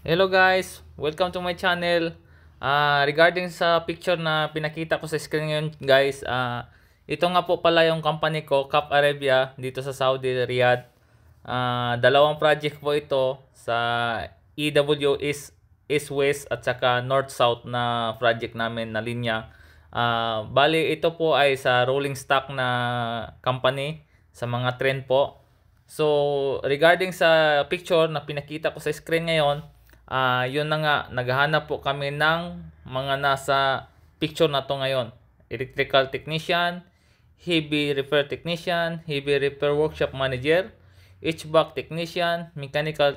Hello guys, welcome to my channel. Regarding sa picture na pinakita ko sa screen ngayon guys, ito nga po pala yung company ko, Cap Arabia, dito sa Saudi, Riyadh. Dalawang project po ito sa EW East-West at saka North-South na project namin na linya. Bali ito po ay sa rolling stock na company sa mga trend po. So regarding sa picture na pinakita ko sa screen ngayon, yun na nga, naghahanap po kami ng mga nasa picture na to ngayon. Electrical technician, heavy repair technician, heavy repair workshop manager, HVAC technician, mechanical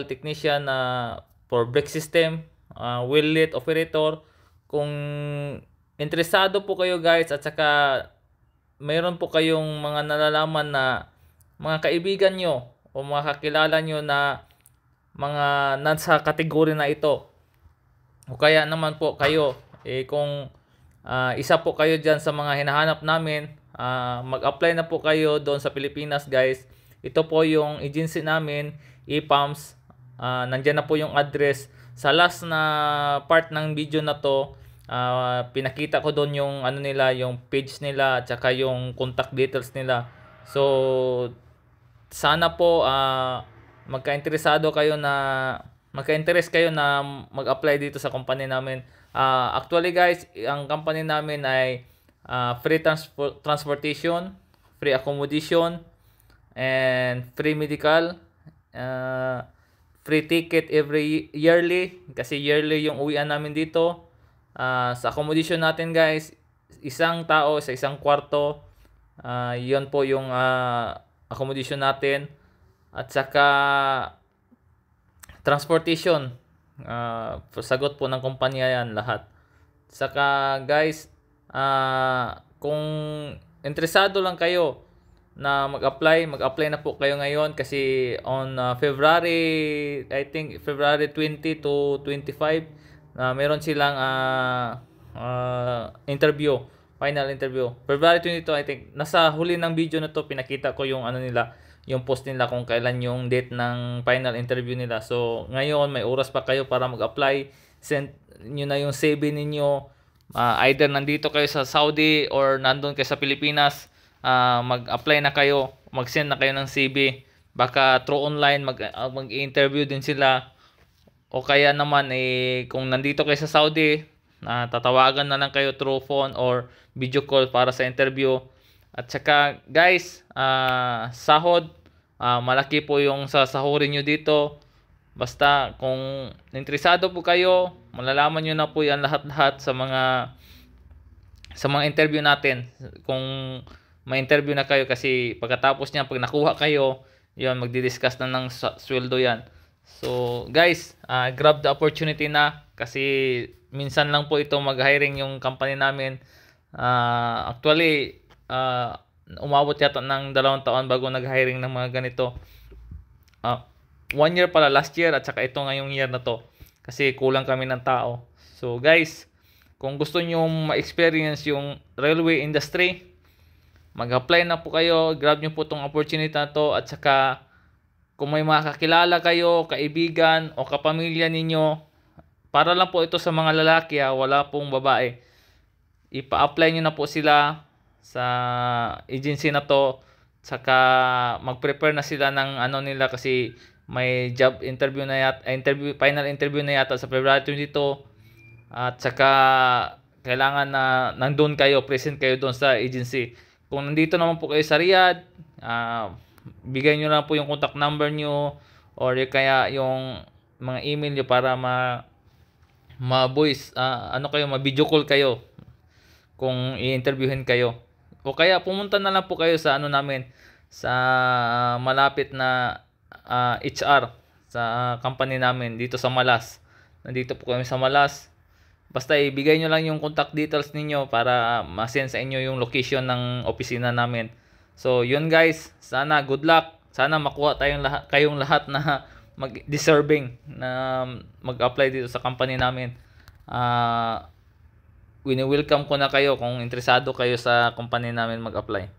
technician for brake system, wheel lit operator. Kung interesado po kayo guys at saka mayroon po kayong mga nalalaman na mga kaibigan nyo o mga kakilala nyo na mga nasa kategory na ito o kaya naman po kayo kung isa po kayo dyan sa mga hinahanap namin, mag-apply na po kayo doon sa Pilipinas guys. Ito po yung agency namin, EPAMS. Nandyan na po yung address sa last na part ng video na to. Pinakita ko doon yung ano nila, yung page nila at saka yung contact details nila. So sana po magka-interest kayo na mag-apply dito sa company namin. Actually guys, ang company namin ay free transportation, free accommodation, and free medical, free ticket every yearly kasi yearly yung uwian namin dito. Sa accommodation natin guys, isang tao sa isang kwarto, yun po yung accommodation natin. At saka transportation, sagot po ng kumpanya yan lahat. Saka guys, kung interesado lang kayo na mag-apply na po kayo ngayon kasi on February, I think February 20 to 25, meron silang interview, final interview. February 22, I think. Nasa huli ng video na to, pinakita ko yung ano nila, yung post nila kung kailan yung date ng final interview nila. So, ngayon, may oras pa kayo para mag-apply. Send nyo na yung CV ninyo. Either nandito kayo sa Saudi or nandun kayo sa Pilipinas, mag-apply na kayo. Mag-send na kayo ng CV. Baka through online, mag-interview din sila. O kaya naman, kung nandito kayo sa Saudi, tatawagan na lang kayo through phone or video call para sa interview. At saka guys, sahod, malaki po yung sasahurin nyo dito. Basta kung interesado po kayo, malalaman nyo na po yan lahat-lahat sa mga interview natin. Kung may interview na kayo kasi pagkatapos niya, pag nakuha kayo, yun, magdi-discuss na ng sweldo yan. So guys, grab the opportunity na kasi minsan lang po ito mag-hiring yung company namin. Actually, umabot yata ng 2 taon bago nag-hiring ng mga ganito. 1 year pala last year at saka ito ngayong year na to kasi kulang kami ng tao. So guys, kung gusto nyo ma-experience yung railway industry, mag-apply na po kayo, grab nyo po tong opportunity na to. At saka kung may mga kakilala kayo, kaibigan o kapamilya ninyo, para lang po ito sa mga lalaki, wala pong babae, ipa-apply nyo na po sila sa agency na to. Saka mag-prepare na sila ng ano nila kasi may job interview na yata, final interview na yata sa February 22. At saka kailangan na nandun kayo, present kayo doon sa agency. Kung nandito naman po kayo sa Riyadh, bigay nyo lang po yung contact number nyo or kaya yung mga email nyo para ma-voice, ma-video call kayo kung i-interviewin kayo. O kaya pumunta na lang po kayo sa ano namin, sa malapit na HR sa company namin dito sa Malas. Nandito po kami sa Malas. Basta ibigay nyo lang yung contact details ninyo para ma-send sa inyo yung location ng opisina namin. So yun guys, sana good luck. Sana makuha kayong lahat na deserving na mag-apply dito sa company namin. Wini-welcome ko na kayo kung interesado kayo sa company namin mag-apply.